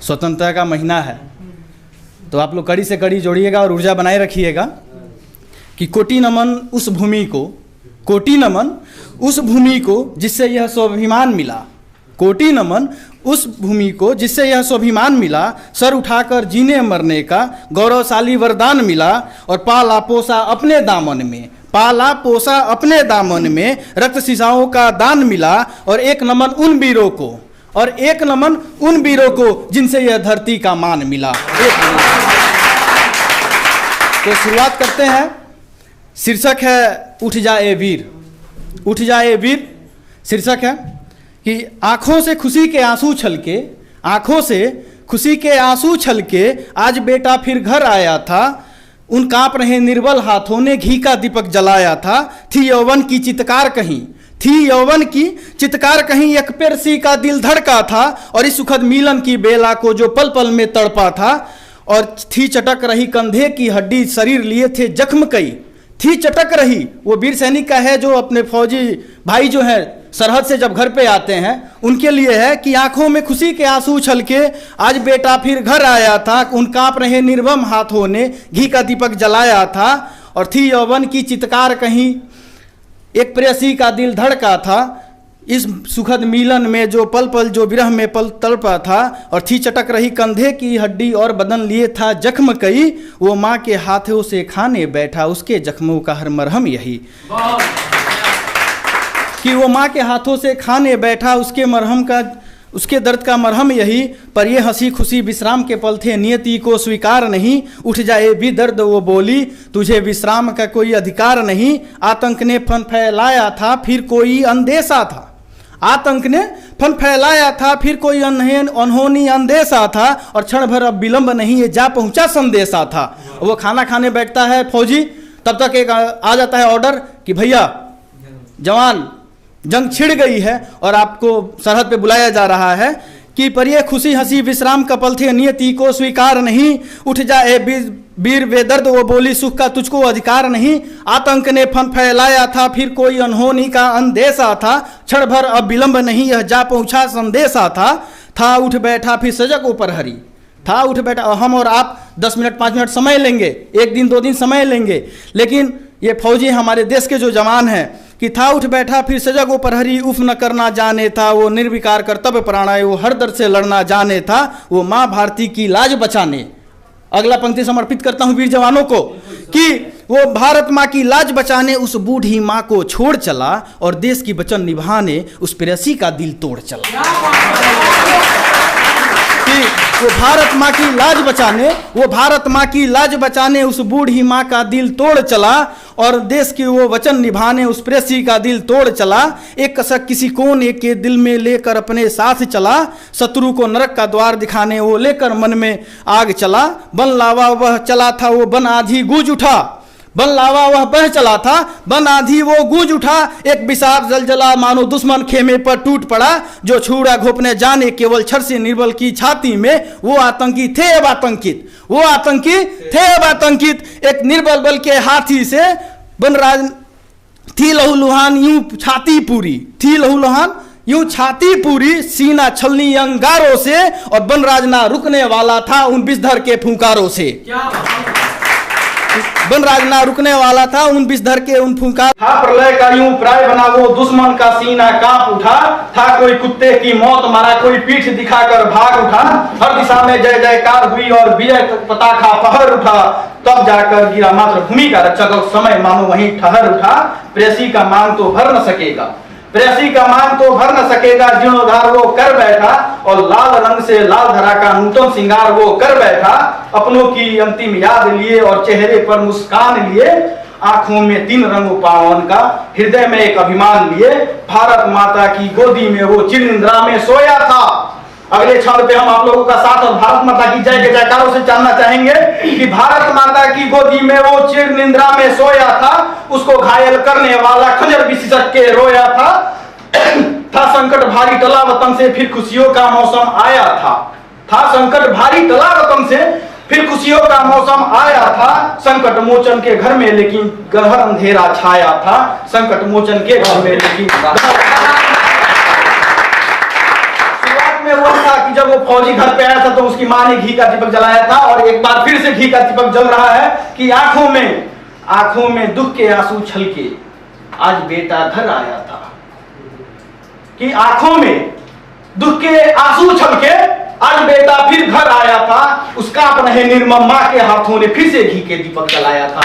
स्वतंत्रता का महीना है, तो आप लोग कड़ी से कड़ी जोड़िएगा और ऊर्जा बनाए रखिएगा कि कोटि नमन उस भूमि को, कोटि नमन उस भूमि को जिससे यह स्वाभिमान मिला, कोटि नमन उस भूमि को जिससे यह स्वाभिमान मिला, सर उठाकर जीने मरने का गौरवशाली वरदान मिला, और पाला पोसा अपने दामन में, पाला पोसा अपने दामन में रक्त शीशाओं का दान मिला, और एक नमन उन वीरों को, और एक नमन उन वीरों को जिनसे यह धरती का मान मिला। तो शुरुआत करते हैं। शीर्षक है उठ जाए वीर, उठ जाए वीर। शीर्षक है कि आंखों से खुशी के आंसू छलके, आंखों से खुशी के आंसू छलके आज बेटा फिर घर आया था, उन कांप रहे निर्बल हाथों ने घी का दीपक जलाया था। थी यौवन की चित्कार कहीं, थी यौवन की चित्कार कहीं, एक पेरसी का दिल धड़का था, और इस सुखद मिलन की बेला को जो पल पल में तड़पा था, और थी चटक रही कंधे की हड्डी, शरीर लिए थे जख्म कई, थी चटक रही। वो वीर सैनिक का है जो अपने फौजी भाई जो है सरहद से जब घर पे आते हैं उनके लिए है कि आंखों में खुशी के आंसू छलके आज बेटा फिर घर आया था, उन कांप रहे निर्मम हाथों ने घी का दीपक जलाया था, और थी यौवन की चित्कार कहीं, एक प्रेयसी का दिल धड़का था, इस सुखद मिलन में जो पल पल जो विरह में पल तड़पा था, और थी चटक रही कंधे की हड्डी और बदन लिए था जख्म कई, वो माँ के हाथों से खाने बैठा उसके जख्मों का हर मरहम यही, कि वो माँ के हाथों से खाने बैठा उसके मरहम का, उसके दर्द का मरहम यही। पर ये हंसी खुशी विश्राम के पल थे, नियति को स्वीकार नहीं, उठ जाए भी दर्द वो बोली, तुझे विश्राम का कोई अधिकार नहीं। आतंक ने फन फैलाया था फिर कोई अंदेशा था, आतंक ने फन फैलाया था फिर कोई अनहोनी अंदेशा था, और क्षण भर अब विलंब नहीं ये जा पहुंचा संदेशा था। वो खाना खाने बैठता है फौजी, तब तक एक आ जाता है ऑर्डर कि भैया जवान जंग छिड़ गई है और आपको सरहद पे बुलाया जा रहा है, कि पर ये खुशी हंसी विश्राम का पल थे, नियति को स्वीकार नहीं, उठ जाए वीर वे दर्द वो बोली, सुख का तुझको अधिकार नहीं। आतंक ने फन फैलाया था फिर कोई अनहोनी का अंदेशा था, क्षण भर अब विलंब नहीं यह जा पहुंचा संदेशा था उठ बैठा फिर सजग ऊपर हरी, था उठ बैठा। हम और आप 10 मिनट 5 मिनट समय लेंगे, 1 दिन 2 दिन समय लेंगे, लेकिन ये फौजी हमारे देश के जो जवान हैं कि था उठ बैठा फिर सजग वो प्रहरी, उफ न करना जाने था, वो निर्विकार कर्तव्य प्राणाय, वो हर दर्द से लड़ना जाने था, वो माँ भारती की लाज बचाने। अगला पंक्ति समर्पित करता हूँ वीर जवानों को कि वो भारत माँ की लाज बचाने उस बूढ़ी माँ को छोड़ चला, और देश की वचन निभाने उस प्रेयसी का दिल तोड़ चला। वो भारत माँ की लाज बचाने, वो भारत माँ की लाज बचाने उस बूढ़ी माँ का दिल तोड़ चला, और देश की वो वचन निभाने उस प्रेयसी का दिल तोड़ चला। एक कसक किसी कोने के दिल में लेकर अपने साथ चला, शत्रु को नरक का द्वार दिखाने वो लेकर मन में आग चला। बन लावा वह चला था वो बन आधी गूंज उठा, बन लावा वह बह चला था बन आधी वो गूंज उठा, एक विषाद जलजला मानो दुश्मन खेमे पर टूट पड़ा, जो छुड़ा घोपने जाने केवल छर से निर्बल की छाती में, वो आतंकी थे अब आतंकित, वो आतंकी थे अब आतंकित, एक निर्बल बल के हाथी से बनराज थी लहूलुहान यूं छाती पूरी, थी लहूलुहान यूं छाती पूरी, सीना छलनी अंगारों से, और बनराज ना रुकने वाला था उन विषधर के फुंकारों से, बनराज ना रुकने वाला था उन विषधर के उन फुंकार। था प्रलय का यूं प्राय बना वो दुश्मन का सीना कांप उठा, था कोई कुत्ते की मौत मारा कोई पीठ दिखाकर भाग उठा, हर दिशा में जय जयकार हुई और विजय पताका फहर उठा, तब जाकर गिरा मातृभूमि का रक्षक और समय मानो वहीं ठहर उठा। प्रेयसी का मांग तो भर न सकेगा, प्रेयसी का मांग तो भर न सकेगा, जीर्णोद्धार वो कर बैठा, और लाल रंग से लाल धरा का नूतन श्रृंगार वो कर बैठा। अपनों की अंतिम याद लिए और चेहरे पर मुस्कान लिए, आंखों में 3 रंग पावन का, हृदय में एक अभिमान लिए, भारत माता की गोदी में वो चिर निद्रा में सोया था। अगले क्षण पे हम आप लोगों का साथ और भारत माता की जय के जयकारों से जानना चाहेंगे कि भारत माता की गोदी में वो चिर निद्रा में सोया था, उसको घायल करने वाला खंजर विशेषज्ञ के रोया था संकट भारी टला वतन से फिर खुशियों का मौसम आया था संकट भारी टला वतन से फिर खुशियों का मौसम आया था, संकट मोचन के घर में लेकिन गहर अंधेरा छाया था, संकट मोचन के घर में लेकिन शुरुआत में हुआ था कि कि जब वो फौजी घर पे आया था तो उसकी माँ ने घी का दीपक जलाया था, और एक बार फिर से घी का दीपक जल रहा है कि आंखों में दुख के आंसू छलके आज बेटा घर आया था, कि आंखों में दुख के आंसू छलके आज बेटा फिर घर आया था, उसका अपने निर्मम मां के हाथों ने फिर से घी के दीपक जलाया था।